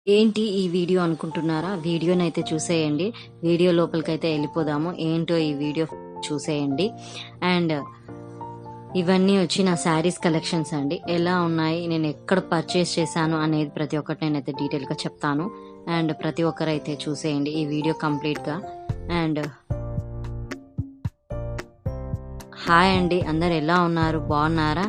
ఏంటి ఈ వీడియో అనుకుంటున్నారా? వీడియోనైతే చూసేయండి. వీడియో లోపలికైతే వెళ్ళిపోదాము. ఏంటో ఈ వీడియో చూసేయండి. అండ్ ఇవన్నీ వచ్చి నా శారీస్ కలెక్షన్స్ అండి. ఎలా ఉన్నాయి, నేను ఎక్కడ పర్చేస్ చేశాను అనేది ప్రతి ఒక్కటి నేనైతే డీటెయిల్గా చెప్తాను. అండ్ ప్రతి ఒక్కరైతే చూసేయండి ఈ వీడియో కంప్లీట్గా. అండ్ హాయ్ అండి, అందరు ఎలా ఉన్నారు? బాగున్నారా?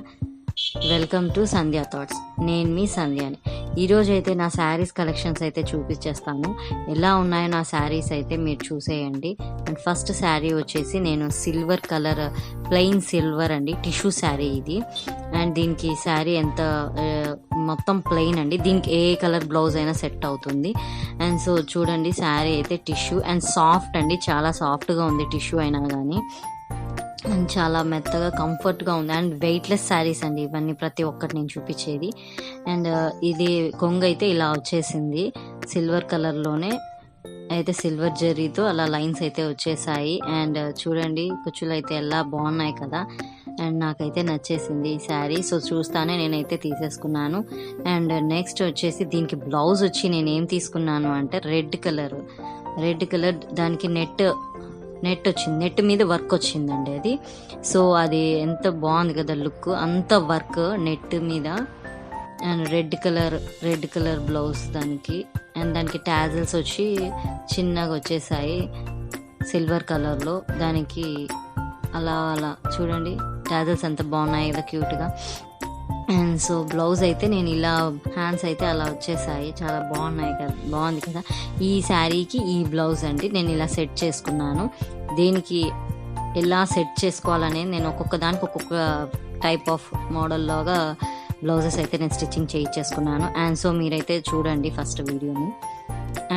Welcome to Sandhya thoughts. నేను మీ సంధ్యాని. ఈరోజు అయితే నా శారీస్ కలెక్షన్స్ అయితే చూపించేస్తాను. ఎలా ఉన్నాయో నా శారీస్ అయితే మీరు చూసేయండి. అండ్ ఫస్ట్ శారీ వచ్చేసి నేను సిల్వర్ కలర్, ప్లెయిన్ సిల్వర్ అండి, టిష్యూ శారీ ఇది. అండ్ దీనికి శారీ ఎంత మొత్తం ప్లెయిన్ అండి. దీనికి ఏ కలర్ బ్లౌజ్ అయినా సెట్ అవుతుంది. అండ్ సో చూడండి, శారీ అయితే టిష్యూ అండ్ సాఫ్ట్ అండి, చాలా సాఫ్ట్గా ఉంది టిష్యూ అయినా కానీ. అండ్ చాలా మెత్తగా కంఫర్ట్గా ఉంది. అండ్ వెయిట్లెస్ శారీస్ అండి ఇవన్నీ, ప్రతి ఒక్కటి నేను చూపించేది. అండ్ ఇది కొంగు అయితే ఇలా వచ్చేసింది, సిల్వర్ కలర్లోనే అయితే సిల్వర్ జరీతో అలా లైన్స్ అయితే వచ్చేసాయి. అండ్ చూడండి, కుచ్చులు అయితే ఎలా బాగున్నాయి కదా. అండ్ నాకైతే నచ్చేసింది ఈ శారీ. సో చూస్తానే నేనైతే తీసేసుకున్నాను. అండ్ నెక్స్ట్ వచ్చేసి దీనికి బ్లౌజ్ వచ్చి నేను ఏం తీసుకున్నాను అంటే రెడ్ కలర్ దానికి నెట్ వచ్చింది, నెట్ మీద వర్క్ వచ్చిందండి అది. సో అది ఎంత బాగుంది కదా లుక్, అంత వర్క్ నెట్ మీద. అండ్ రెడ్ కలర్ బ్లౌజ్ దానికి. అండ్ దానికి టాజిల్స్ వచ్చి చిన్నగా వచ్చేసాయి సిల్వర్ కలర్లో. దానికి అలా చూడండి, టాజిల్స్ ఎంత బాగున్నాయి కదా క్యూట్గా. అండ్ సో బ్లౌజ్ అయితే నేను ఇలా, హ్యాండ్స్ అయితే అలా వచ్చేసాయి, చాలా బాగుంది కదా. ఈ శారీకి ఈ బ్లౌజ్ అండి నేను ఇలా సెట్ చేసుకున్నాను. దీనికి ఎలా సెట్ చేసుకోవాలనేది నేను ఒక్కొక్క దానికి ఒక్కొక్క టైప్ ఆఫ్ మోడల్లోగా బ్లౌజెస్ అయితే నేను స్టిచ్చింగ్ చేయించేసుకున్నాను. అండ్ సో మీరైతే చూడండి ఫస్ట్ వీడియోని.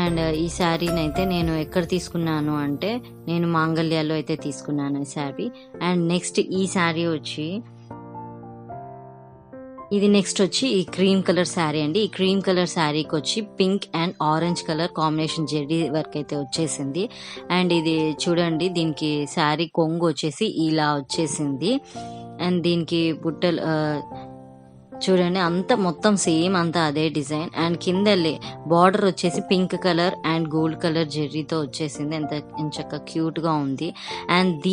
అండ్ ఈ శారీని అయితే నేను ఎక్కడ తీసుకున్నాను అంటే, నేను మాంగళ్యాలో అయితే తీసుకున్నాను ఈ శారీ. అండ్ నెక్స్ట్ ఈ శారీ వచ్చి, ఇది నెక్స్ట్ వచ్చి ఈ క్రీమ్ కలర్ శారీ అండి. ఈ క్రీమ్ కలర్ శారీకి వచ్చి pink and orange colour combination zari work అయితే వచ్చేసింది. అండ్ ఇది చూడండి, దీనికి శారీ కొంగు వచ్చేసి ఇలా వచ్చేసింది. అండ్ దీనికి బుట్టలు చూడండి, అంత మొత్తం సేమ్ అంతా అదే డిజైన్. అండ్ కింద బార్డర్ వచ్చేసి pink colour and gold colour జెర్రీతో వచ్చేసింది. ఎంత చక్కగా క్యూట్ గా ఉంది. అండ్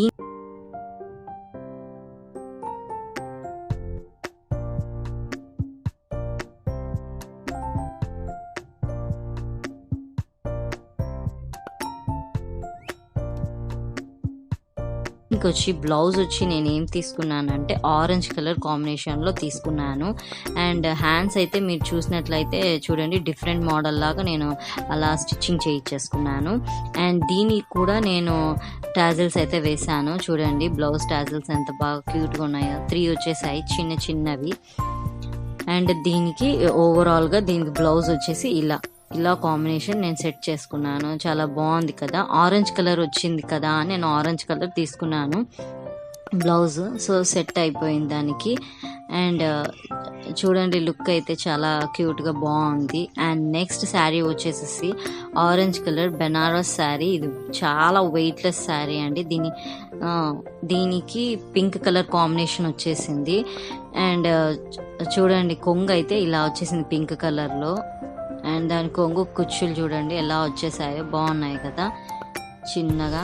వచ్చి బ్లౌజ్ వచ్చి నేను ఏం తీసుకున్నానంటే ఆరెంజ్ కలర్ కాంబినేషన్ లో తీసుకున్నాను. అండ్ హ్యాండ్స్ అయితే మీరు చూసినట్లయితే చూడండి, డిఫరెంట్ మోడల్ లాగా నేను అలా స్టిచ్చింగ్ చేయించేసుకున్నాను. అండ్ దీనికి కూడా నేను టాజిల్స్ అయితే వేసాను. చూడండి బ్లౌజ్ టాజిల్స్ ఎంత బాగా క్యూట్ గా ఉన్నాయో, 3 వచ్చేసాయి చిన్నవి. అండ్ దీనికి ఓవరాల్ గా దీనికి బ్లౌజ్ వచ్చేసి ఇలా కాంబినేషన్ నేను సెట్ చేసుకున్నాను. చాలా బాగుంది కదా. ఆరెంజ్ కలర్ వచ్చింది కదా అని నేను ఆరెంజ్ కలర్ తీసుకున్నాను బ్లౌజ్. సో సెట్ అయిపోయింది దానికి. అండ్ చూడండి, లుక్ అయితే చాలా క్యూట్గా బాగుంది. అండ్ నెక్స్ట్ శారీ వచ్చేసి ఆరెంజ్ కలర్ బెనారస్ శారీ. ఇది చాలా వెయిట్లెస్ శారీ అండి. దీనికి పింక్ కలర్ కాంబినేషన్ వచ్చేసింది. అండ్ చూడండి, కొంగు అయితే ఇలా వచ్చేసింది పింక్ కలర్లో. అండ్ దాని కొంగు కుచ్చులు చూడండి ఎలా వచ్చేసాయో, బాగున్నాయి కదా. చిన్నగా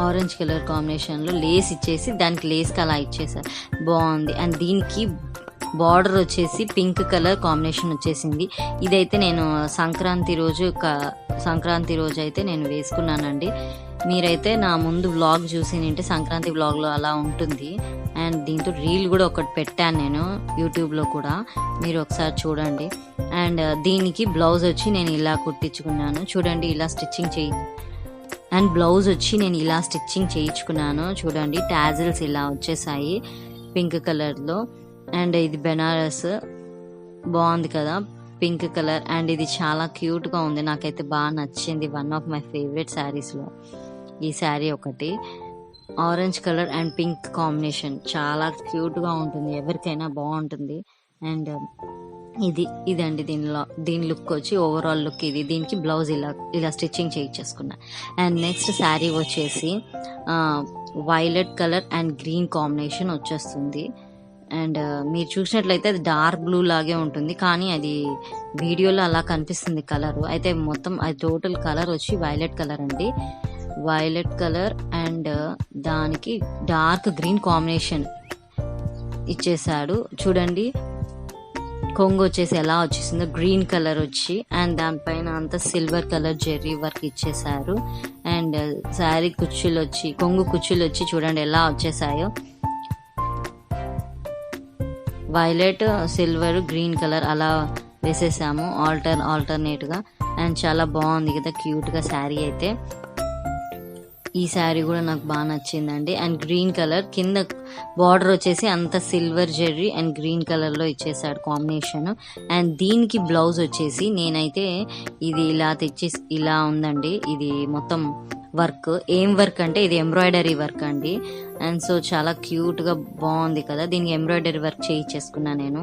ఆరెంజ్ కలర్ కాంబినేషన్లో లేస్ ఇచ్చేసి దానికి లేస్కి అలా ఇచ్చేసారు, బాగుంది. అండ్ దీనికి బార్డర్ వచ్చేసి పింక్ కలర్ కాంబినేషన్ వచ్చేసింది. ఇదైతే నేను సంక్రాంతి రోజు అయితే నేను వేసుకున్నానండి. మీరైతే నా ముందు వ్లాగ్ చూసి నింటే సంక్రాంతి వ్లాగ్లో అలా ఉంటుంది. అండ్ దీంతో రీల్ కూడా ఒకటి పెట్టాను నేను యూట్యూబ్లో కూడా, మీరు ఒకసారి చూడండి. అండ్ దీనికి బ్లౌజ్ వచ్చి నేను ఇలా కుట్టించుకున్నాను. చూడండి, ఇలా స్టిచ్చింగ్ అండ్ బ్లౌజ్ వచ్చి నేను ఇలా స్టిచ్చింగ్ చేయించుకున్నాను. చూడండి, టాజిల్స్ ఇలా వచ్చేసాయి పింక్ కలర్లో. అండ్ ఇది బెనారస్, బాగుంది కదా పింక్ కలర్. అండ్ ఇది చాలా క్యూట్గా ఉంది, నాకైతే బాగా నచ్చింది. వన్ ఆఫ్ మై ఫేవరెట్ శారీస్లో ఈ శారీ ఒకటి. Orange colour and pink combination చాలా క్యూట్గా ఉంటుంది, ఎవరికైనా బాగుంటుంది. అండ్ ఇదండి దీని లుక్ వచ్చి ఓవరాల్ లుక్ ఇది. దీనికి బ్లౌజ్ ఇలా స్టిచ్చింగ్ చేయించేసుకున్నా. అండ్ నెక్స్ట్ శారీ వచ్చేసి violet colour and green combination వచ్చేస్తుంది. అండ్ మీరు చూసినట్లయితే అది డార్క్ బ్లూ లాగే ఉంటుంది, కానీ అది వీడియోలో అలా కనిపిస్తుంది కలర్. అయితే మొత్తం అది టోటల్ కలర్ వచ్చి వైలెట్ కలర్ అండి. వైలెట్ కలర్ అండ్ దానికి డార్క్ గ్రీన్ కాంబినేషన్ ఇచ్చేసాడు. చూడండి కొంగు వచ్చేసి ఎలా వచ్చేసిందో, గ్రీన్ కలర్ వచ్చి అండ్ దానిపైన అంతా సిల్వర్ కలర్ జెర్రీ వర్క్ ఇచ్చేసారు. అండ్ శారీ కుచ్చులు వచ్చి, కొంగు కుచ్చులు వచ్చి చూడండి ఎలా వచ్చేసాయో, వైలెట్, సిల్వర్, గ్రీన్ కలర్ అలా వేసేసాము ఆల్టర్నేట్ గా. అండ్ చాలా బాగుంది కదా క్యూట్ గా శారీ అయితే. ఈ శారీ కూడా నాకు బాగా నచ్చిందండి. అండ్ గ్రీన్ కలర్ కింద బార్డర్ వచ్చేసి అంత silver zari and green colour లో ఇచ్చేసాడు కాంబినేషన్. అండ్ దీనికి బ్లౌజ్ వచ్చేసి నేనైతే ఇది ఇలా తెచ్చేసి ఇలా ఉందండి. ఇది మొత్తం వర్క్, ఏం వర్క్ అంటే ఇది ఎంబ్రాయిడరీ వర్క్ అండి. అండ్ సో చాలా క్యూట్ గా బాగుంది కదా. దీనికి ఎంబ్రాయిడరీ వర్క్ చేయించేసుకున్నా నేను.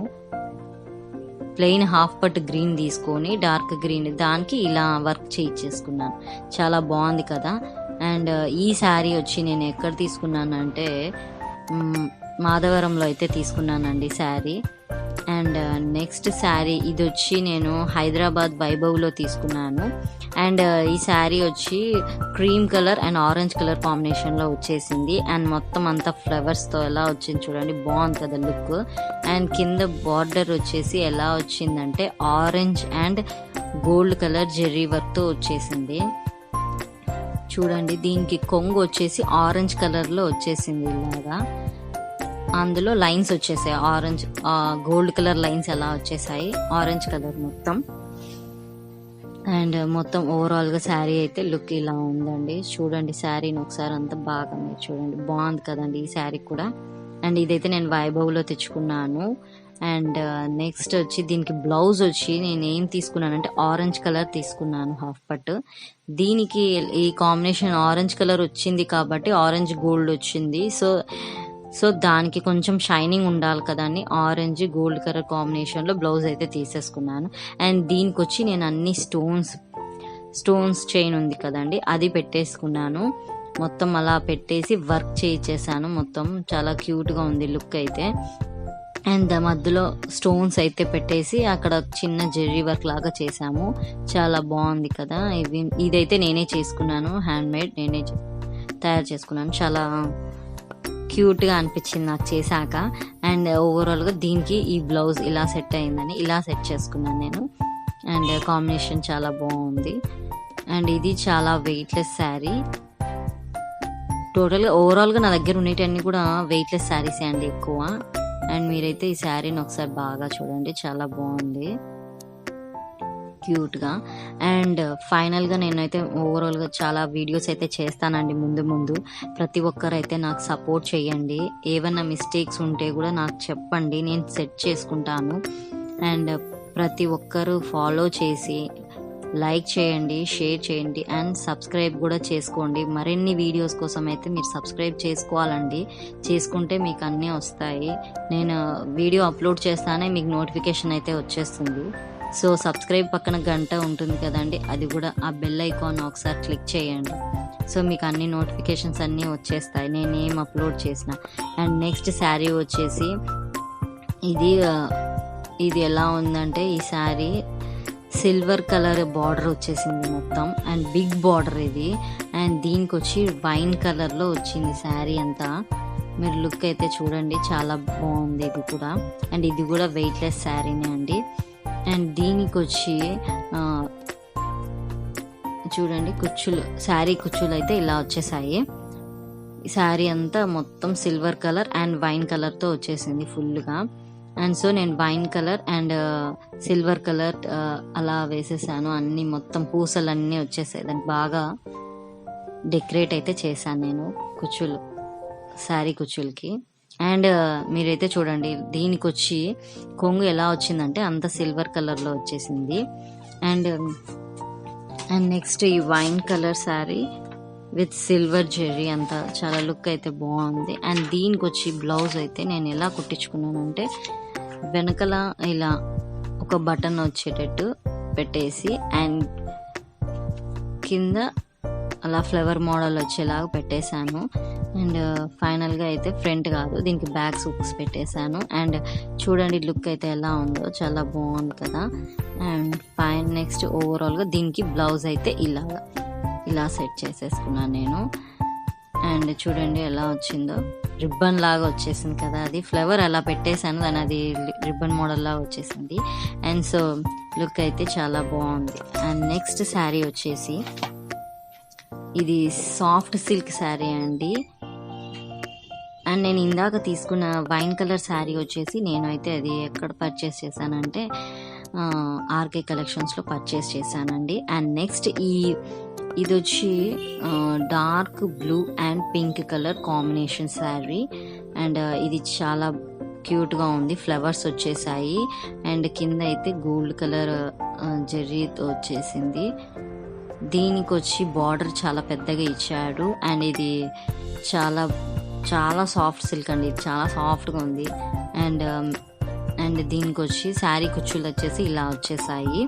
ప్లెయిన్ హాఫ్ పట్ గ్రీన్ తీసుకొని డార్క్ గ్రీన్ దానికి ఇలా వర్క్ చేయించేసుకున్నాను. చాలా బాగుంది కదా. అండ్ ఈ శారీ వచ్చి నేను ఎక్కడ తీసుకున్నానంటే మాధవరంలో అయితే తీసుకున్నానండి శారీ. అండ్ నెక్స్ట్ శారీ ఇది వచ్చి నేను హైదరాబాద్ వైభవ్లో తీసుకున్నాను. అండ్ ఈ శారీ వచ్చి cream colour and orange colour కాంబినేషన్లో వచ్చేసింది. అండ్ మొత్తం అంతా ఫ్లవర్స్తో ఎలా వచ్చింది చూడండి, బాగుంది కదా లుక్. అండ్ కింద బార్డర్ వచ్చేసి ఎలా వచ్చిందంటే orange and gold colour Jerry వర్క్తో వచ్చేసింది. చూడండి దీనికి కొంగు వచ్చేసి ఆరెంజ్ కలర్లో వచ్చేసింది ఇలాగా. అందులో లైన్స్ వచ్చేసాయి, ఆరెంజ్ గోల్డ్ కలర్ లైన్స్ ఎలా వచ్చేసాయి, ఆరెంజ్ కలర్ మొత్తం. అండ్ మొత్తం ఓవరాల్ గా శారీ అయితే లుక్ ఇలా ఉందండి. చూడండి శారీని ఒకసారి అంతా బాగా మీరు చూడండి, బాగుంది కదండి ఈ శారీ కూడా. అండ్ ఇదైతే నేను వైభవ్లో తెచ్చుకున్నాను. అండ్ నెక్స్ట్ వచ్చి దీనికి బ్లౌజ్ వచ్చి నేను ఏం తీసుకున్నానంటే ఆరెంజ్ కలర్ తీసుకున్నాను హాఫ్ పట్. దీనికి ఈ కాంబినేషన్ ఆరెంజ్ కలర్ వచ్చింది కాబట్టి ఆరెంజ్ గోల్డ్ వచ్చింది. సో దానికి కొంచెం షైనింగ్ ఉండాలి కదా అని ఆరెంజ్ గోల్డ్ కలర్ కాంబినేషన్లో బ్లౌజ్ అయితే తీసేసుకున్నాను. అండ్ దీనికి వచ్చి నేను అన్ని స్టోన్స్ చైన్ ఉంది కదండి అది పెట్టేసుకున్నాను. మొత్తం అలా పెట్టేసి వర్క్ చేయించేసాను. మొత్తం చాలా క్యూట్గా ఉంది లుక్ అయితే. అండ్ మధ్యలో స్టోన్స్ అయితే పెట్టేసి అక్కడ చిన్న జెర్రీ వర్క్ లాగా చేసాము. చాలా బాగుంది కదా. ఇదైతే నేనే చేసుకున్నాను, హ్యాండ్ మేడ్ నేనే తయారు చేసుకున్నాను. చాలా క్యూట్గా అనిపించింది నాకు చేశాక. అండ్ ఓవరాల్గా దీనికి ఈ బ్లౌజ్ ఇలా సెట్ అయిందని ఇలా సెట్ చేసుకున్నాను నేను. అండ్ కాంబినేషన్ చాలా బాగుంది. అండ్ ఇది చాలా వెయిట్లెస్ శారీ. టోటల్గా ఓవరాల్గా నా దగ్గర ఉండేటన్ని కూడా వెయిట్లెస్ శారీసే అండి ఎక్కువ. అండ్ మీరైతే ఈ శారీని ఒకసారి బాగా చూడండి, చాలా బాగుంది క్యూట్గా. అండ్ ఫైనల్గా నేనైతే ఓవరాల్గా చాలా వీడియోస్ అయితే చేస్తానండి ముందు. ప్రతి ఒక్కరైతే నాకు సపోర్ట్ చేయండి. ఏమైనా మిస్టేక్స్ ఉంటే కూడా నాకు చెప్పండి, నేను సెట్ చేసుకుంటాను. అండ్ ప్రతి ఒక్కరు ఫాలో చేసి లైక్ చేయండి, షేర్ చేయండి అండ్ సబ్స్క్రైబ్ కూడా చేసుకోండి. మరిన్ని వీడియోస్ కోసం అయితే మీరు సబ్స్క్రైబ్ చేసుకోవాలండి. చేసుకుంటే మీకు అన్నీ వస్తాయి. నేను వీడియో అప్లోడ్ చేస్తానే మీకు నోటిఫికేషన్ అయితే వచ్చేస్తుంది. సో సబ్స్క్రైబ్ పక్కన గంట ఉంటుంది కదండి, అది కూడా ఆ బెల్ ఐకాన్ ఒకసారి క్లిక్ చేయండి. సో మీకు అన్ని నోటిఫికేషన్స్ అన్నీ వచ్చేస్తాయి నేను ఏం అప్లోడ్ చేసిన. అండ్ నెక్స్ట్ శారీ వచ్చేసి ఇది ఎలా ఉందంటే ఈ శారీ సిల్వర్ కలర్ బార్డర్ వచ్చేసింది మొత్తం. అండ్ బిగ్ బార్డర్ ఇది. అండ్ దీనికి వచ్చి వైన్ కలర్లో వచ్చింది శారీ అంతా. మీరు లుక్ అయితే చూడండి, చాలా బాగుంది ఇది కూడా. అండ్ ఇది కూడా వెయిట్లెస్ శారీనే అండి. అండ్ దీనికి వచ్చి చూడండి శారీ కుచ్చులు అయితే ఇలా వచ్చేసాయి. శారీ అంతా మొత్తం సిల్వర్ కలర్ అండ్ వైన్ కలర్తో వచ్చేసింది ఫుల్గా. అండ్ సో నేను wine colour and silver colour అలా వేసేసాను. అన్ని మొత్తం పూసలన్నీ వచ్చేసాయి. దానికి బాగా డెకరేట్ అయితే చేశాను నేను శారీ కుచ్చులకి. అండ్ మీరైతే చూడండి దీనికి వచ్చి కొంగు ఎలా వచ్చిందంటే అంత సిల్వర్ కలర్లో వచ్చేసింది. అండ్ నెక్స్ట్ ఈ wine colour sari with silver Jerry అంతా చాలా లుక్ అయితే బాగుంది. అండ్ దీనికి వచ్చి బ్లౌజ్ అయితే నేను ఎలా కుట్టించుకున్నానంటే వెనకల ఇలా ఒక బటన్ వచ్చేటట్టు పెట్టేసి అండ్ కింద అలా ఫ్లవర్ మోడల్ వచ్చేలాగా పెట్టేశాను. అండ్ ఫైనల్గా అయితే ఫ్రంట్ కాదు, దీనికి బ్యాక్ హుక్స్ పెట్టేశాను. అండ్ చూడండి లుక్ అయితే ఎలా ఉందో, చాలా బాగుంది కదా. అండ్ నెక్స్ట్ ఓవరాల్గా దీనికి బ్లౌజ్ అయితే ఇలా సెట్ చేసేసుకున్నాను నేను. అండ్ చూడండి ఎలా వచ్చిందో, రిబ్బన్ లాగా వచ్చేసింది కదా, అది ఫ్లవర్ అలా పెట్టేశాను, దాని అది రిబ్బన్ మోడల్ లాగా వచ్చేసింది. అండ్ సో లుక్ అయితే చాలా బాగుంది. అండ్ నెక్స్ట్ శారీ వచ్చేసి ఇది సాఫ్ట్ సిల్క్ శారీ అండి. అండ్ నేను ఇందాక తీసుకున్న వైన్ కలర్ శారీ వచ్చేసి నేనైతే అది ఎక్కడ పర్చేస్ చేశానంటే ఆర్కే కలెక్షన్స్లో పర్చేస్ చేశానండి. అండ్ నెక్స్ట్ ఇది వచ్చి dark blue and pink colour combination sari. And ఇది చాలా క్యూట్గా ఉంది, ఫ్లవర్స్ వచ్చేసాయి. అండ్ కింద అయితే గోల్డ్ కలర్ జరీతో వచ్చేసింది. దీనికి వచ్చి బార్డర్ చాలా పెద్దగా ఇచ్చాడు. అండ్ ఇది చాలా చాలా సాఫ్ట్ సిల్క్ అండి, ఇది చాలా సాఫ్ట్గా ఉంది. అండ్ దీనికి వచ్చి శారీ కుచ్చులు వచ్చేసి ఇలా వచ్చేసాయి,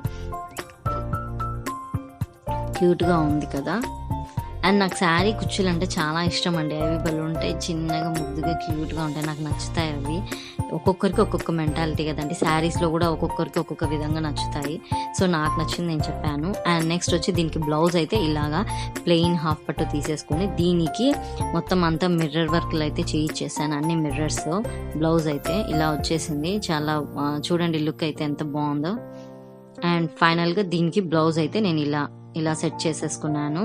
క్యూట్గా ఉంది కదా. అండ్ నాకు శారీ కుచ్చులు అంటే చాలా ఇష్టం అండి, అవి బలు ఉంటాయి, చిన్నగా ముద్దుగా క్యూట్గా ఉంటాయి, నాకు నచ్చుతాయి అవి. ఒక్కొక్కరికి ఒక్కొక్క మెంటాలిటీ కదండి, శారీస్లో కూడా ఒక్కొక్కరికి ఒక్కొక్క విధంగా నచ్చుతాయి. సో నాకు నచ్చింది నేను చెప్పాను. అండ్ నెక్స్ట్ వచ్చి దీనికి బ్లౌజ్ అయితే ఇలాగా ప్లెయిన్ హాఫ్ పట్టు తీసేసుకొని దీనికి మొత్తం అంతా మిర్రర్ వర్క్లు అయితే చేయించేసాను, అన్ని మిర్రర్స్. బ్లౌజ్ అయితే ఇలా వచ్చేసింది, చాలా చూడండి లుక్ అయితే ఎంత బాగుందో. అండ్ ఫైనల్గా దీనికి బ్లౌజ్ అయితే నేను ఇలా సెట్ చేసేసుకున్నాను.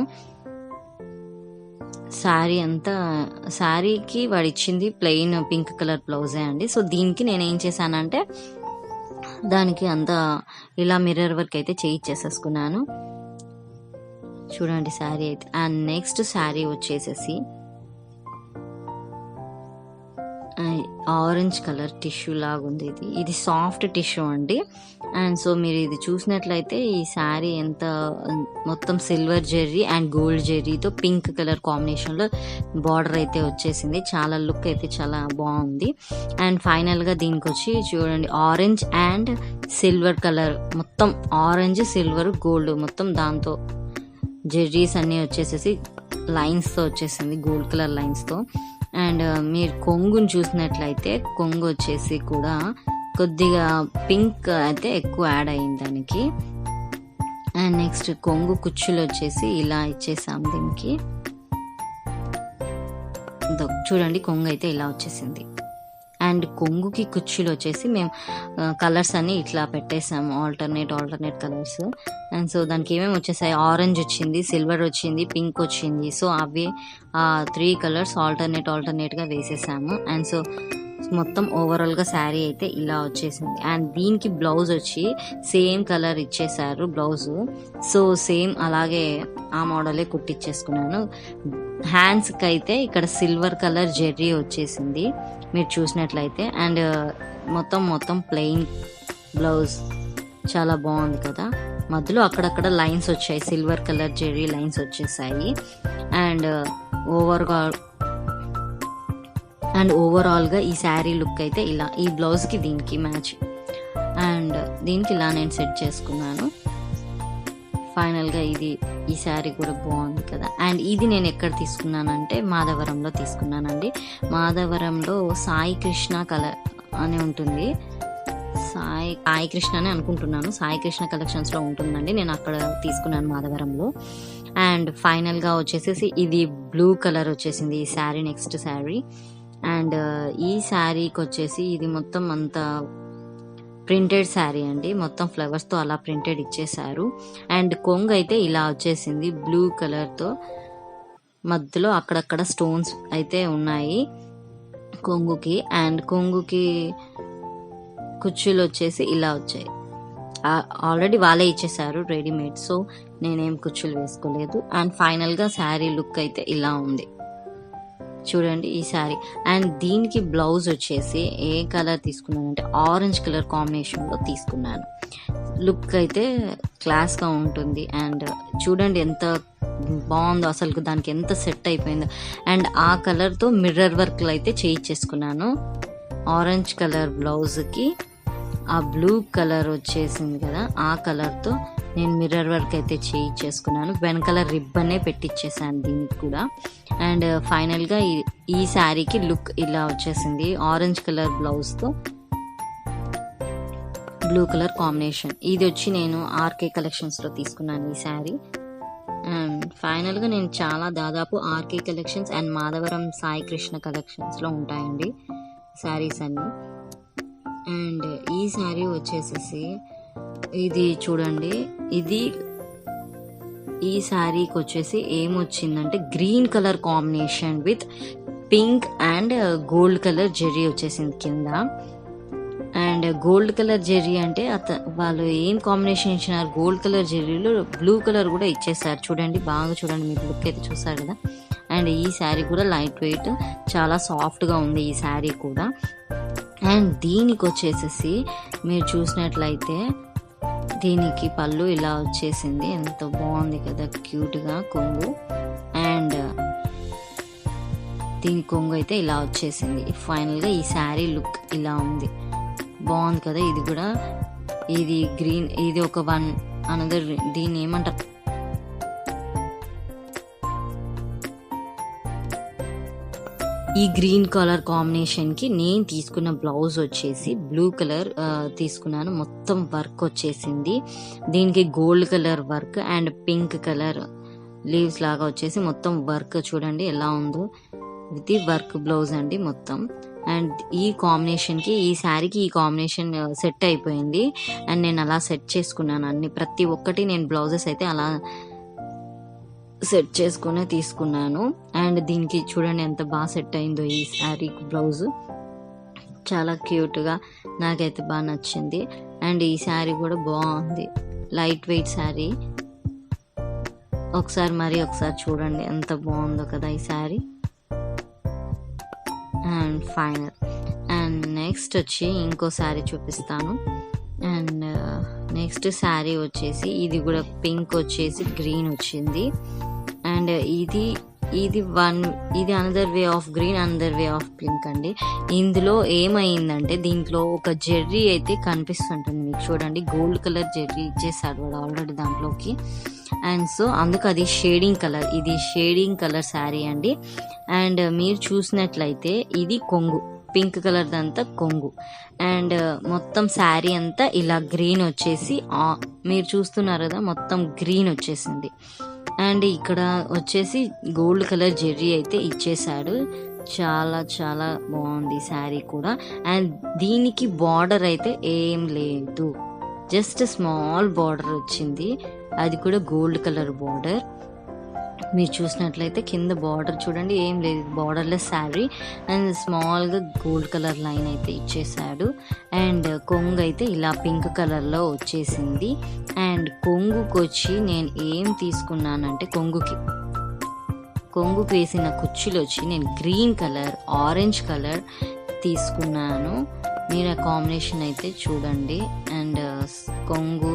శారీకి వాడు ఇచ్చింది ప్లెయిన్ పింక్ కలర్ బ్లౌజే అండి. సో దీనికి నేను ఏం చేశానంటే దానికి అంతా ఇలా మిర్రర్ వర్క్ అయితే చేయించేసేసుకున్నాను. చూడండి శారీ అయితే. అండ్ నెక్స్ట్ శారీ వచ్చేసేసి ఆరెంజ్ కలర్ టిష్యూ లాగా ఉంది, ఇది సాఫ్ట్ టిష్యూ అండి. అండ్ సో మీరు ఇది చూసినట్లయితే ఈ శారీ ఎంత మొత్తం సిల్వర్ జెర్రీ అండ్ గోల్డ్ జెర్రీతో పింక్ కలర్ కాంబినేషన్లో బార్డర్ అయితే వచ్చేసింది, చాలా లుక్ అయితే చాలా బాగుంది. అండ్ ఫైనల్గా దీనికి వచ్చి చూడండి ఆరెంజ్ అండ్ సిల్వర్ కలర్, మొత్తం ఆరెంజ్ సిల్వర్ గోల్డ్ మొత్తం దాంతో జెర్రీస్ అన్నీ వచ్చేసేసి లైన్స్తో వచ్చేసింది, గోల్డ్ కలర్ లైన్స్తో. అండ్ మీరు కొంగుని చూసినట్లయితే కొంగు వచ్చేసి కూడా కొద్దిగా పింక్ అయితే ఎక్కువ యాడ్ అయింది దానికి. అండ్ నెక్స్ట్ కొంగు కుచ్చులు వచ్చేసి ఇలా ఇచ్చేసాం దీనికి. చూడండి కొంగు అయితే ఇలా వచ్చేసింది. అండ్ కొంగుకి కుచ్చులు వచ్చేసి మేము కలర్స్ అన్ని ఇట్లా పెట్టేసాము, ఆల్టర్నేట్ కలర్స్. అండ్ సో దానికి ఏమేమి వచ్చేసాయి, ఆరెంజ్ వచ్చింది, సిల్వర్ వచ్చింది, పింక్ వచ్చింది. సో అవి 3 కలర్స్ ఆల్టర్నేట్గా వేసేసాము. అండ్ సో మొత్తం ఓవరాల్గా శారీ అయితే ఇలా వచ్చేసింది. అండ్ దీనికి బ్లౌజ్ వచ్చి సేమ్ కలర్ ఇచ్చేసారు బ్లౌజు. సో సేమ్ అలాగే ఆ మోడలే కుట్టించేసుకున్నాను. హ్యాండ్స్కి అయితే ఇక్కడ సిల్వర్ కలర్ జెర్రీ వచ్చేసింది మీరు చూసినట్లయితే. అండ్ మొత్తం ప్లెయిన్ బ్లౌజ్ చాలా బాగుంది కదా. మధ్యలో అక్కడక్కడ లైన్స్ వచ్చాయి, సిల్వర్ కలర్ జెర్రీ లైన్స్ వచ్చేసాయి. అండ్ ఓవరాల్గా ఈ శారీ లుక్ అయితే ఇలా, ఈ బ్లౌజ్కి దీనికి మ్యాచ్. అండ్ దీనికి ఇలా నేను సెట్ చేసుకున్నాను. ఫైనల్గా ఈ శారీ కూడా బాగుంది కదా. అండ్ ఇది నేను ఎక్కడ తీసుకున్నానంటే మాధవరంలో తీసుకున్నానండి. మాధవరంలో సాయి కృష్ణ కలర్ అని ఉంటుంది, సాయి కృష్ణ అని అనుకుంటున్నాను, సాయి కృష్ణ కలెక్షన్స్లో ఉంటుందండి. నేను అక్కడ తీసుకున్నాను మాధవరంలో. అండ్ ఫైనల్గా వచ్చేసేసి ఇది బ్లూ కలర్ వచ్చేసింది ఈ శారీ, నెక్స్ట్ శారీ. అండ్ ఈ శారీకి వచ్చేసి ఇది మొత్తం అంతా ప్రింటెడ్ శారీ అండి, మొత్తం ఫ్లవర్స్తో అలా ప్రింటెడ్ ఇచ్చేసారు. అండ్ కొంగు అయితే ఇలా వచ్చేసింది బ్లూ కలర్తో, మధ్యలో అక్కడక్కడ స్టోన్స్ అయితే ఉన్నాయి కొంగుకి. అండ్ కొంగుకి కుచ్చులు వచ్చేసి ఇలా వచ్చాయి, ఆల్రెడీ వాళ్ళే ఇచ్చేసారు రెడీమేడ్, సో నేనేం కుచ్చులు వేసుకోలేదు. అండ్ ఫైనల్గా శారీ లుక్ అయితే ఇలా ఉంది చూడండి ఈ శారీ. అండ్ దీనికి బ్లౌజ్ వచ్చేసి ఏ కలర్ తీసుకున్నానంటే ఆరెంజ్ కలర్ కాంబినేషన్లో తీసుకున్నాను. లుక్ అయితే క్లాస్గా ఉంటుంది. అండ్ చూడండి ఎంత బాగుందో, అసలు దానికి ఎంత సెట్ అయిపోయిందో. అండ్ ఆ కలర్తో మిర్రర్ వర్క్లు అయితే చేయించేసుకున్నాను. ఆరెంజ్ కలర్ బ్లౌజ్కి ఆ బ్లూ కలర్ వచ్చేసింది కదా, ఆ కలర్తో నేను మిర్రర్ వర్క్ అయితే చేయించేసుకున్నాను. వెనకాల రిబ్బనే పెట్టించేసాను దీనికి కూడా. అండ్ ఫైనల్గా ఈ శారీకి లుక్ ఇలా వచ్చేసింది. ఆరెంజ్ కలర్ బ్లౌజ్తో బ్లూ కలర్ కాంబినేషన్. ఇది వచ్చి నేను ఆర్కే కలెక్షన్స్లో తీసుకున్నాను ఈ శారీ. అండ్ ఫైనల్గా నేను దాదాపు RK collections and Madhavaram Sai Krishna కలెక్షన్స్లో ఉంటాయండి శారీస్ అన్నీ. అండ్ ఈ శారీ వచ్చేసేసి ఇది చూడండి, ఈ శారీకి వచ్చేసి ఏమొచ్చిందంటే green colour combination with pink and gold colour zari వచ్చేసింది కింద. అండ్ గోల్డ్ కలర్ జెర్రీ అంటే వాళ్ళు ఏం కాంబినేషన్ ఇచ్చినారు, గోల్డ్ కలర్ జెర్రీలో బ్లూ కలర్ కూడా ఇచ్చేసారు. చూడండి, బాగా చూడండి, మీరు లుక్ అయితే చూసారు కదా. అండ్ ఈ శారీ కూడా లైట్ వెయిట్, చాలా సాఫ్ట్గా ఉంది ఈ శారీ కూడా. అండ్ దీనికి వచ్చేసేసి మీరు చూసినట్లయితే దీనికి పళ్ళు ఇలా వచ్చేసింది. ఎంత బాగుంది కదా, క్యూట్గా కొంగు. అండ్ దీని కొంగు అయితే ఇలా వచ్చేసింది. ఫైనల్గా ఈ శారీ లుక్ ఇలా ఉంది, బాగుంది కదా. ఇది కూడా ఇది గ్రీన్, ఇది ఒక అనదర్ దీన్ని ఏమంటారు, ఈ గ్రీన్ కలర్ కాంబినేషన్కి నేను తీసుకున్న బ్లౌజ్ వచ్చేసి బ్లూ కలర్ తీసుకున్నాను. మొత్తం వర్క్ వచ్చేసింది దీనికి, gold colour work and pink colour leaves లాగా వచ్చేసి మొత్తం వర్క్ చూడండి ఎలా ఉందో. ఇది వర్క్ బ్లౌజ్ అండి మొత్తం. అండ్ ఈ కాంబినేషన్కి, ఈ శారీకి ఈ కాంబినేషన్ సెట్ అయిపోయింది. అండ్ నేను అలా సెట్ చేసుకున్నాను అన్ని, ప్రతి ఒక్కటి నేను బ్లౌజెస్ అయితే అలా సెట్ చేసుకునే తీసుకున్నాను. అండ్ దీనికి చూడండి ఎంత బాగా సెట్ అయిందో ఈ శారీ బ్లౌజ్, చాలా క్యూట్గా, నాకైతే బాగా నచ్చింది. అండ్ ఈ శారీ కూడా బాగుంది, లైట్ వెయిట్ శారీ. ఒకసారి చూడండి ఎంత బాగుందో కదా ఈ sari. And final and next వచ్చి ఇంకో శారీ చూపిస్తాను. అండ్ నెక్స్ట్ శారీ వచ్చేసి ఇది కూడా పింక్ వచ్చేసి గ్రీన్ వచ్చింది. అండ్ ఇది another way of green, another way of pink అండి. ఇందులో ఏమైందంటే దీంట్లో ఒక జెర్రీ అయితే కనిపిస్తుంటుంది మీకు, చూడండి గోల్డ్ కలర్ జెర్రీ ఇచ్చేసాడు వాడు ఆల్రెడీ దాంట్లోకి. అండ్ సో అందుకు అది షేడింగ్ కలర్, ఇది షేడింగ్ కలర్ శారీ అండి. అండ్ మీరు చూసినట్లయితే ఇది కొంగు, పింక్ కలర్ దంతా కొంగు. అండ్ మొత్తం శారీ అంతా ఇలా గ్రీన్ వచ్చేసి మీరు చూస్తున్నారు కదా, మొత్తం గ్రీన్ వచ్చేసింది. అండ్ ఇక్కడ వచ్చేసి గోల్డ్ కలర్ జెర్రీ అయితే ఇచ్చేసాడు. చాలా చాలా బాగుంది శారీ కూడా. అండ్ దీనికి బార్డర్ అయితే ఏం లేదు, జస్ట్ స్మాల్ బార్డర్ వచ్చింది, అది కూడా గోల్డ్ కలర్ బార్డర్. మీరు చూసినట్లయితే కింద బార్డర్ చూడండి, ఏం లేదు, బార్డర్లెస్ శారీ. అండ్ స్మాల్గా గోల్డ్ కలర్ లైన్ అయితే ఇచ్చేసాడు. అండ్ కొంగు అయితే ఇలా పింక్ కలర్లో వచ్చేసింది. అండ్ కొంగుకి వచ్చి నేను ఏం తీసుకున్నానంటే కొంగుకి వేసిన కుచ్చులు వచ్చి నేను గ్రీన్ కలర్, ఆరెంజ్ కలర్ తీసుకున్నాను. మీరు ఆ కాంబినేషన్ అయితే చూడండి. అండ్ కొంగు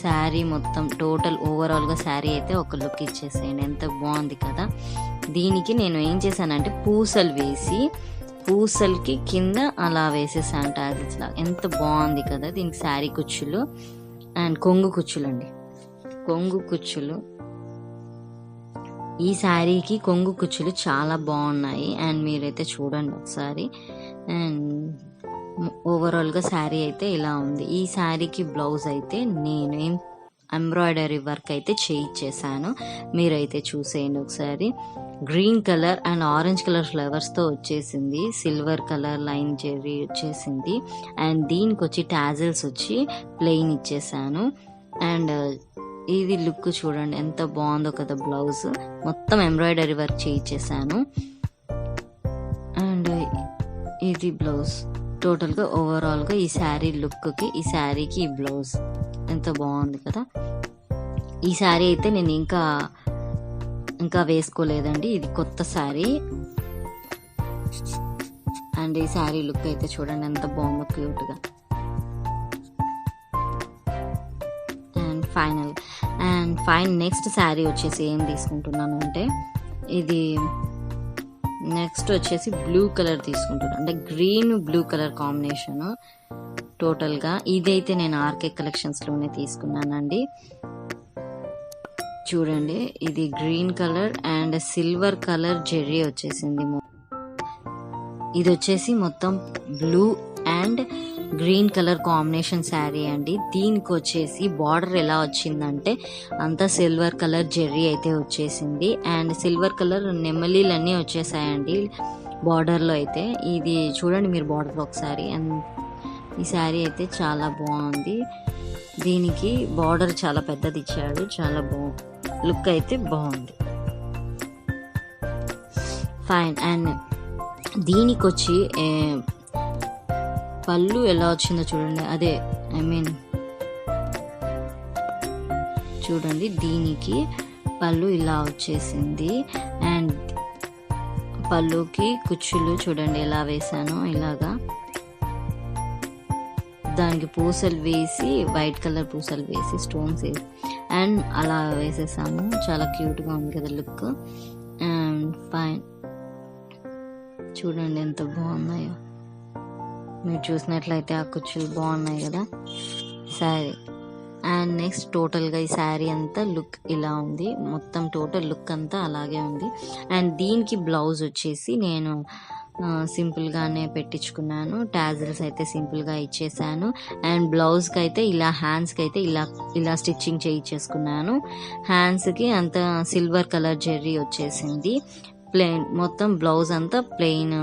శారీ మొత్తం టోటల్ ఓవరాల్గా శారీ అయితే ఒక లుక్ ఇచ్చేసేయండి, ఎంత బాగుంది కదా. దీనికి నేను ఏం చేశానంటే పూసలు వేసి, పూసలకి కింద అలా వేసేసాను టాజిల్స్ లాగా, ఎంత బాగుంది కదా. దీనికి శారీ కుచ్చులు అండ్ కొంగు కుచ్చులు అండి, కొంగు కుచ్చులు. ఈ శారీకి కొంగు కుచ్చులు చాలా బాగున్నాయి. అండ్ మీరైతే చూడండి ఒకసారి. అండ్ ఓవరాల్గా శారీ అయితే ఇలా ఉంది. ఈ శారీకి బ్లౌజ్ అయితే నేను ఎంబ్రాయిడరీ వర్క్ అయితే చేయించేసాను, మీరైతే చూసేయండి ఒకసారి. Green colour and orange colour ఫ్లవర్స్తో వచ్చేసింది, సిల్వర్ కలర్ లైన్ జెర్రీ వచ్చేసింది. అండ్ దీనికి వచ్చి టాజిల్స్ వచ్చి ప్లెయిన్ ఇచ్చేసాను. అండ్ ఇది లుక్ చూడండి ఎంత బాగుందో కదా, బ్లౌజ్ మొత్తం ఎంబ్రాయిడరీ వర్క్ చేయించేసాను. అండ్ ఇది బ్లౌజ్, టోటల్గా ఓవరాల్గా ఈ శారీ లుక్కి, ఈ శారీకి ఈ బ్లౌజ్ ఎంత బాగుంది కదా. ఈ శారీ అయితే నేను ఇంకా వేసుకోలేదండి, ఇది కొత్త శారీ. అండ్ ఈ శారీ లుక్ అయితే చూడండి ఎంత బాగుందో, క్యూట్గా. అండ్ ఫైన్ నెక్స్ట్ శారీ వచ్చేసి ఏం తీసుకుంటున్నాను అంటే, ఇది నెక్స్ట్ వచ్చేసి బ్లూ కలర్ తీసుకుంటున్నాను, అంటే గ్రీన్ బ్లూ కలర్ కాంబినేషన్. టోటల్గా. ఇదైతే నేను ఆర్కే కలెక్షన్స్లోనే తీసుకున్నానండి. చూడండి, ఇది green colour and silver colour zari వచ్చేసింది. ఇది వచ్చేసి మొత్తం blue and green colour combination sari అండి. దీనికి వచ్చేసి బార్డర్ ఎలా వచ్చిందంటే అంతా సిల్వర్ కలర్ జెర్రీ అయితే వచ్చేసింది అండ్ సిల్వర్ కలర్ నెమలీలన్నీ వచ్చేసాయండి బార్డర్లో అయితే. ఇది చూడండి మీరు బార్డర్లో ఒకసారి. అండ్ ఈ శారీ అయితే చాలా బాగుంది. దీనికి బార్డర్ చాలా పెద్దది ఇచ్చాడు, చాలా లుక్ అయితే బాగుంది. ఫైన్. అండ్ దీనికి వచ్చి పళ్ళు ఎలా వచ్చిందో చూడండి. అదే చూడండి, దీనికి పళ్ళు ఇలా వచ్చేసింది అండ్ పళ్ళుకి కుచ్చులు చూడండి ఎలా వేసానో, ఇలాగా దానికి పూసలు వేసి వైట్ కలర్ పూసలు వేసి స్టోన్స్ వేసి అండ్ అలా వేసేసాము. చాలా క్యూట్గా ఉంది కదా లుక్. అండ్ ఫైన్, చూడండి ఎంత బాగున్నాయో. మీరు చూసినట్లయితే ఆ కుచ్చులు బాగున్నాయి కదా శారీ. అండ్ నెక్స్ట్ టోటల్గా ఈ శారీ అంతా లుక్ ఇలా ఉంది. మొత్తం టోటల్ లుక్ అంతా అలాగే ఉంది. అండ్ దీనికి బ్లౌజ్ వచ్చేసి నేను సింపుల్గానే పెట్టించుకున్నాను. టాజిల్స్ అయితే సింపుల్గా ఇచ్చేసాను అండ్ బ్లౌజ్కి అయితే ఇలా, హ్యాండ్స్కి అయితే ఇలా స్టిచ్చింగ్ చేయించేసుకున్నాను. హ్యాండ్స్కి అంత సిల్వర్ కలర్ జెర్రీ వచ్చేసింది. ప్లెయిన్ మొత్తం బ్లౌజ్ అంతా ప్లెయిన్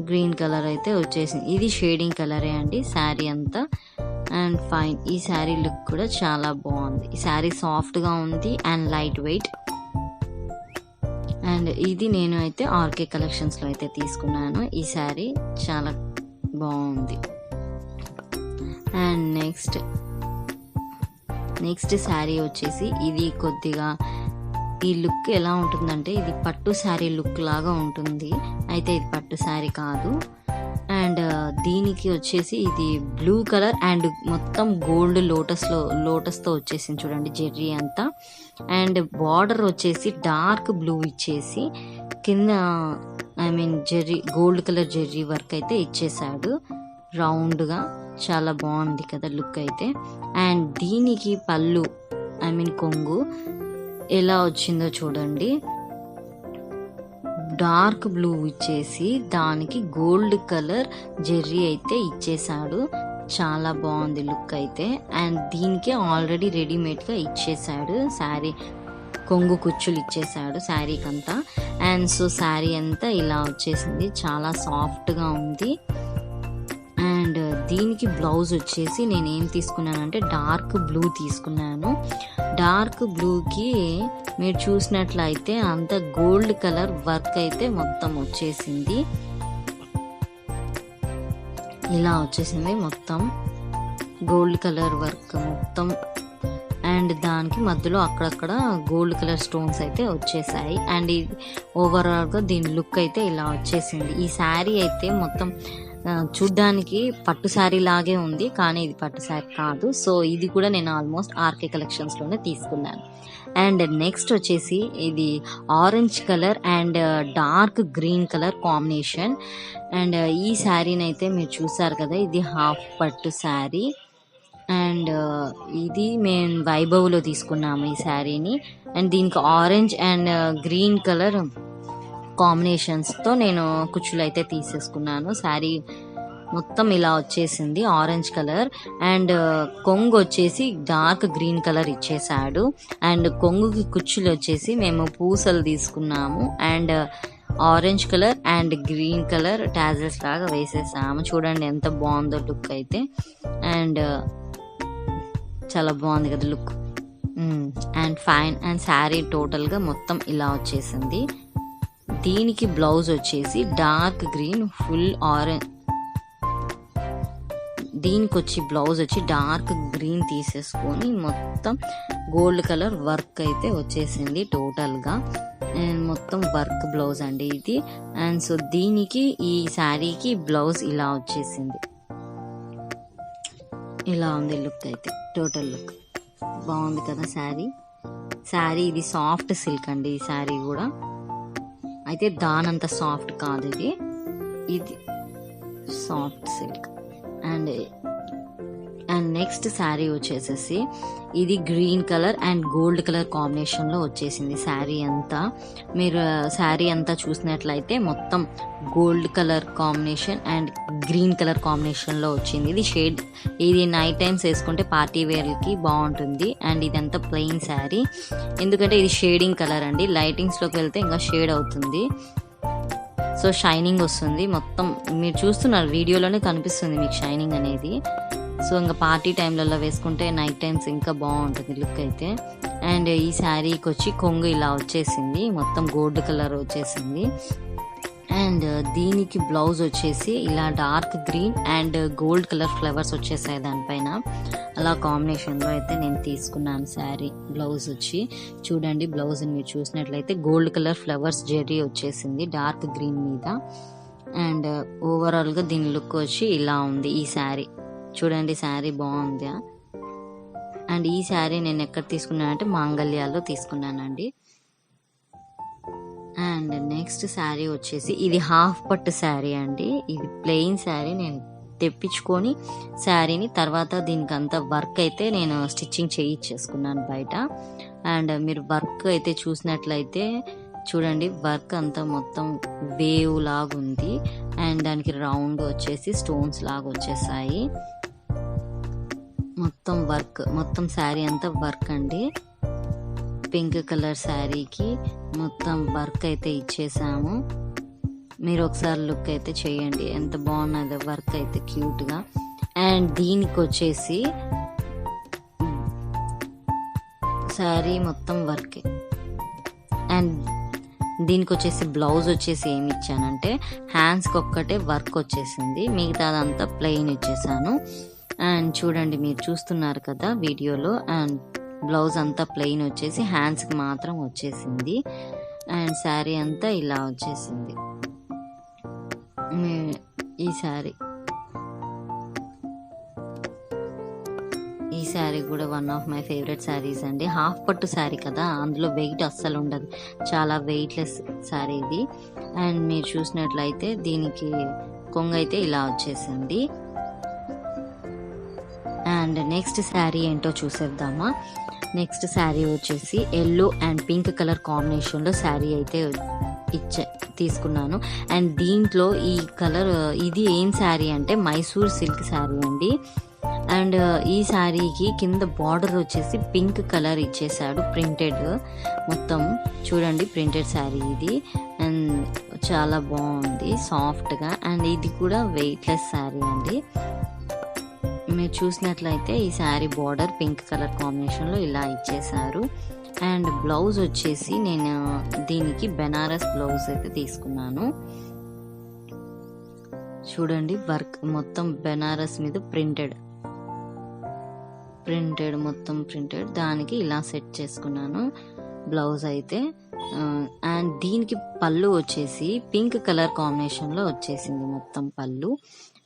గ్రీన్ కలర్ అయితే వచ్చేసింది. ఇది షేడింగ్ కలరే అండి శారీ అంతా. అండ్ ఫైన్, ఈ శారీ లుక్ కూడా చాలా బాగుంది. ఈ శారీ సాఫ్ట్గా ఉంది అండ్ లైట్ వెయిట్. అండ్ ఇది నేను అయితే ఆర్కే కలెక్షన్స్లో అయితే తీసుకున్నాను. ఈ శారీ చాలా బాగుంది. అండ్ నెక్స్ట్ శారీ వచ్చేసి ఇది కొద్దిగా ఈ లుక్ ఎలా ఉంటుందంటే ఇది పట్టు శారీ లుక్ లాగా ఉంటుంది. అయితే ఇది పట్టు శారీ కాదు. అండ్ దీనికి వచ్చేసి ఇది బ్లూ కలర్ అండ్ మొత్తం గోల్డ్ లోటస్తో వచ్చేసింది చూడండి జెర్రీ అంతా. అండ్ బార్డర్ వచ్చేసి డార్క్ బ్లూ ఇచ్చేసి కింద Jerry gold colour Jerry work అయితే ఇచ్చేసాడు రౌండ్గా. చాలా బాగుంది కదా లుక్ అయితే. అండ్ దీనికి పళ్ళు కొంగు ఎలా వచ్చిందో చూడండి. డార్క్ బ్లూ ఇచ్చేసి దానికి గోల్డ్ కలర్ జెర్రీ అయితే ఇచ్చేసాడు. చాలా బాగుంది లుక్ అయితే. అండ్ దీనికి ఆల్రెడీ రెడీమేడ్గా ఇచ్చేసాడు శారీ, కొంగు కుచ్చులు ఇచ్చేసాడు శారీకి అంతా. అండ్ సో శారీ అంతా ఇలా వచ్చేసింది, చాలా సాఫ్ట్గా ఉంది. అండ్ దీనికి బ్లౌజ్ వచ్చేసి నేను ఏం తీసుకున్నానంటే డార్క్ బ్లూ తీసుకున్నాను. డార్క్ బ్లూకి మీరు చూసినట్లయితే అంత గోల్డ్ కలర్ వర్క్ అయితే మొత్తం వచ్చేసింది, ఇలా వచ్చేసింది మొత్తం గోల్డ్ కలర్ వర్క్ మొత్తం. అండ్ దానికి మధ్యలో అక్కడక్కడ గోల్డ్ కలర్ స్టోన్స్ అయితే వచ్చేసాయి. అండ్ ఓవరాల్గా దీని లుక్ అయితే ఇలా వచ్చేసింది. ఈ శారీ అయితే మొత్తం చూడ్డానికి పట్టు శారీ లాగే ఉంది, కానీ ఇది పట్టు శారీ కాదు. సో ఇది కూడా నేను ఆల్మోస్ట్ ఆర్కే కలెక్షన్స్లోనే తీసుకున్నాను. అండ్ నెక్స్ట్ వచ్చేసి ఇది orange colour and dark green colour combination. And ఈ శారీని అయితే మీరు చూసారు కదా, ఇది హాఫ్ పట్టు శారీ. అండ్ ఇది మేము వైభవ్లో తీసుకున్నాము ఈ శారీని. అండ్ దీనికి ఆరెంజ్ అండ్ గ్రీన్ కలర్ కాంబినేషన్స్తో నేను కుచ్చులు అయితే తీసేసుకున్నాను. శారీ మొత్తం ఇలా వచ్చేసింది ఆరెంజ్ కలర్. అండ్ కొంగు వచ్చేసి డార్క్ గ్రీన్ కలర్ ఇచ్చేసాడు. అండ్ కొంగుకి కుచ్చులు వచ్చేసి మేము పూసలు తీసుకున్నాము and orange colour and green colour tassels లాగా వేసేసాము. చూడండి ఎంత బాగుందో లుక్ అయితే. అండ్ చాలా బాగుంది కదా look. And fine. And sari టోటల్గా మొత్తం ఇలా వచ్చేసింది. దీనికి బ్లౌజ్ వచ్చేసి డార్క్ గ్రీన్ ఫుల్ ఆరెంజ్, దీనికి వచ్చి బ్లౌజ్ వచ్చి డార్క్ గ్రీన్ తీసేసుకొని మొత్తం గోల్డ్ కలర్ వర్క్ అయితే వచ్చేసింది టోటల్గా. అండ్ మొత్తం వర్క్ బ్లౌజ్ అండి ఇది. అండ్ సో దీనికి ఈ శారీకి బ్లౌజ్ ఇలా వచ్చేసింది, ఇలా ఉంది లుక్ అయితే. టోటల్ లుక్ బాగుంది కదా శారీ. ఇది సాఫ్ట్ సిల్క్ అండి ఈ శారీ కూడా, అయితే దానంత సాఫ్ట్ కాదు ఇది soft silk. And and next sari వచ్చేసేసి ఇది green colour and gold colour కాంబినేషన్లో వచ్చేసింది శారీ అంతా. మీరు శారీ అంతా చూసినట్లయితే మొత్తం gold colour combination and green colour కాంబినేషన్లో వచ్చింది. ఇది నైట్ టైమ్స్ వేసుకుంటే పార్టీ వేర్కి బాగుంటుంది. అండ్ ఇదంతా ప్లెయిన్ శారీ, ఎందుకంటే ఇది షేడింగ్ కలర్ అండి. లైటింగ్స్లోకి వెళ్తే ఇంకా షేడ్ అవుతుంది, సో షైనింగ్ వస్తుంది. మొత్తం మీరు చూస్తున్నారు వీడియోలోనే కనిపిస్తుంది మీకు షైనింగ్ అనేది. సో ఇంకా పార్టీ టైంలలో వేసుకుంటే నైట్ టైమ్స్ ఇంకా బాగుంటుంది లుక్ అయితే. అండ్ ఈ శారీకి వచ్చి కొంగు ఇలా వచ్చేసింది, మొత్తం గోల్డ్ కలర్ వచ్చేసింది. అండ్ దీనికి బ్లౌజ్ వచ్చేసి ఇలా dark green and gold colour flowers వచ్చేసాయి దానిపైన. అలా కాంబినేషన్లో అయితే నేను తీసుకున్నాను శారీ. బ్లౌజ్ వచ్చి చూడండి, బ్లౌజ్ మీరు చూసినట్లయితే గోల్డ్ కలర్ ఫ్లవర్స్ జెర్రీ వచ్చేసింది డార్క్ గ్రీన్ మీద. అండ్ ఓవరాల్గా దీని లుక్ వచ్చి ఇలా ఉంది. ఈ శారీ చూడండి, శారీ బాగుంది. అండ్ ఈ శారీ నేను ఎక్కడ తీసుకున్నానంటే మాంగళ్యాలో తీసుకున్నానండి. అండ్ నెక్స్ట్ శారీ వచ్చేసి ఇది హాఫ్ పట్టు శారీ అండి. ఇది ప్లెయిన్ శారీ నేను తెప్పించుకొని శారీని తర్వాత దీనికి అంతా వర్క్ అయితే నేను స్టిచ్చింగ్ చేయించేసుకున్నాను బయట. అండ్ మీరు వర్క్ అయితే చూసినట్లయితే చూడండి, వర్క్ అంతా మొత్తం వేవ్ లాగా ఉంది. అండ్ దానికి రౌండ్ వచ్చేసి స్టోన్స్ లాగా వచ్చేసాయి. మొత్తం వర్క్, మొత్తం శారీ అంతా వర్క్ అండి. పింక్ కలర్ శారీకి మొత్తం వర్క్ అయితే ఇచ్చేసాము. మీరు ఒకసారి లుక్ అయితే చేయండి, ఎంత బాగున్నది వర్క్ అయితే క్యూట్గా. అండ్ దీనికి వచ్చేసి శారీ మొత్తం వర్కే. అండ్ దీనికి వచ్చేసి బ్లౌజ్ వచ్చేసి ఏమి ఇచ్చానంటే హ్యాండ్స్కి ఒక్కటే వర్క్ వచ్చేసింది, మిగతాదంతా ప్లెయిన్ ఇచ్చేసాను. అండ్ చూడండి మీరు చూస్తున్నారు కదా వీడియోలో. అండ్ బ్లౌజ్ అంతా ప్లెయిన్ వచ్చేసి హ్యాండ్స్కి మాత్రం వచ్చేసింది. అండ్ శారీ అంతా ఇలా వచ్చేసింది. ఈ శారీ కూడా one of my favourite saris అండి. హాఫ్ పట్టు శారీ కదా, అందులో వెయిట్ అస్సలు ఉండదు, చాలా వెయిట్లెస్ శారీ ఇది. అండ్ మీరు చూసినట్లయితే దీనికి కొంగు అయితే ఇలా వచ్చేసింది. అండ్ నెక్స్ట్ శారీ ఏంటో చూసేద్దామా. నెక్స్ట్ శారీ వచ్చేసి ఎల్లో అండ్ పింక్ కలర్ కాంబినేషన్లో శారీ అయితే తీసుకున్నాను. అండ్ దీంట్లో ఈ కలర్ ఇది ఏం శారీ అంటే మైసూర్ సిల్క్ శారీ అండి. అండ్ ఈ శారీకి కింద బార్డర్ వచ్చేసి పింక్ కలర్ ఇచ్చేసాడు, ప్రింటెడ్ మొత్తం చూడండి, ప్రింటెడ్ శారీ ఇది. అండ్ చాలా బాగుంది సాఫ్ట్గా. అండ్ ఇది కూడా వెయిట్లెస్ శారీ అండి. మీరు చూసినట్లయితే ఈ శారీ బార్డర్ పింక్ కలర్ కాంబినేషన్లో ఇలా ఇచ్చేసారు. అండ్ బ్లౌజ్ వచ్చేసి నేను దీనికి బెనారస్ బ్లౌజ్ అయితే తీసుకున్నాను. చూడండి వర్క్ మొత్తం బెనారస్ మీద ప్రింటెడ్ మొత్తం ప్రింటెడ్, దానికి ఇలా సెట్ చేసుకున్నాను బ్లౌజ్ అయితే. అండ్ దీనికి పళ్ళు వచ్చేసి పింక్ కలర్ కాంబినేషన్లో వచ్చేసింది మొత్తం పళ్ళు.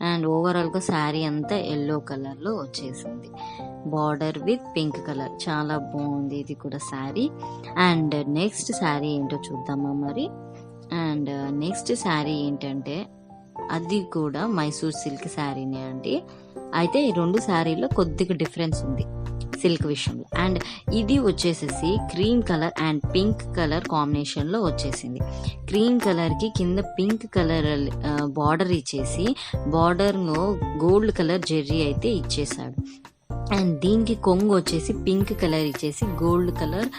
అండ్ ఓవరాల్గా శారీ అంతా ఎల్లో కలర్లో వచ్చేసింది, బార్డర్ విత్ పింక్ కలర్. చాలా బాగుంది ఇది కూడా శారీ. అండ్ నెక్స్ట్ శారీ ఏంటో చూద్దామా మరి. అండ్ నెక్స్ట్ శారీ ఏంటంటే అది కూడా మైసూర్ సిల్క్ శారీనే అండి. అయితే ఈ రెండు శారీలో కొద్దిగా డిఫరెన్స్ ఉంది సిల్క్ విషయంలో. అండ్ ఇది వచ్చేసేసి cream colour and pink colour కాంబినేషన్లో వచ్చేసింది. క్రీమ్ కలర్కి కింద పింక్ కలర్ బార్డర్ ఇచ్చేసి బార్డర్లో గోల్డ్ కలర్ జెర్రీ అయితే ఇచ్చేసాడు. అండ్ దీనికి కొంగు వచ్చేసి పింక్ కలర్ ఇచ్చేసి గోల్డ్ కలర్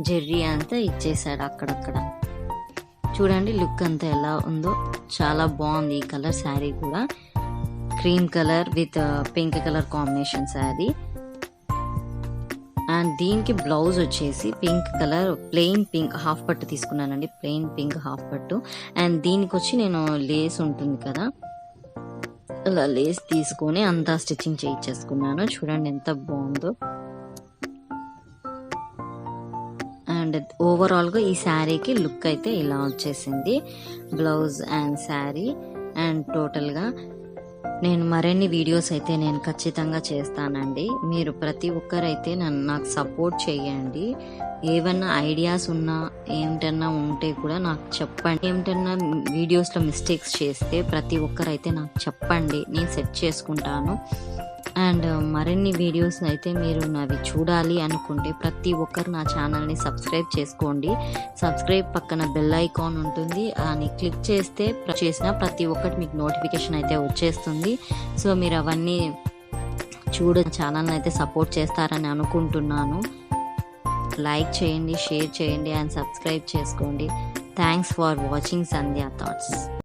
జెర్రీ అంతా ఇచ్చేసాడు అక్కడక్కడ. చూడండి లుక్ అంతా ఎలా ఉందో, చాలా బాగుంది ఈ కలర్ శారీ కూడా. Cream colour with pink colour combination sari. And దీనికి బ్లౌజ్ వచ్చేసి pink colour plain pink half పట్టు తీసుకున్నానండి, ప్లెయిన్ పింక్ హాఫ్ పట్టు. అండ్ దీనికి వచ్చి నేను లేస్ ఉంటుంది కదా, అలా లేస్ తీసుకొని అంతా స్టిచ్చింగ్ చేయించేసుకున్నాను. చూడండి ఎంత బాగుందో. అండ్ ఓవరాల్గా ఈ శారీకి లుక్ అయితే ఇలా వచ్చేసింది, బ్లౌజ్ అండ్ శారీ. అండ్ టోటల్గా నేను మరిన్ని వీడియోస్ అయితే నేను ఖచ్చితంగా చేస్తానండి. మీరు ప్రతి ఒక్కరైతే నాకు సపోర్ట్ చేయండి. ఏమన్నా ఐడియాస్ ఉన్నా ఏమిటన్నా ఉంటే కూడా నాకు చెప్పండి. ఏమిటన్నా వీడియోస్లో మిస్టేక్స్ చేస్తే ప్రతి ఒక్కరైతే నాకు చెప్పండి, నేను సెట్ చేసుకుంటాను. అండ్ మరిన్ని వీడియోస్ అయితే మీరు నావి చూడాలి అనుకుంటే ప్రతి ఒక్కరు నా ఛానల్ని సబ్స్క్రైబ్ చేసుకోండి. సబ్స్క్రైబ్ పక్కన బెల్ ఐకాన్ ఉంటుంది, అని క్లిక్ చేస్తే చేసిన ప్రతి ఒక్కటి మీకు నోటిఫికేషన్ అయితే వచ్చేస్తుంది. సో మీరు అవన్నీ ఛానల్ని అయితే సపోర్ట్ చేస్తారని అనుకుంటున్నాను. లైక్ చేయండి, షేర్ చేయండి అండ్ సబ్స్క్రైబ్ చేసుకోండి. Thanks for watching Sandhya thoughts.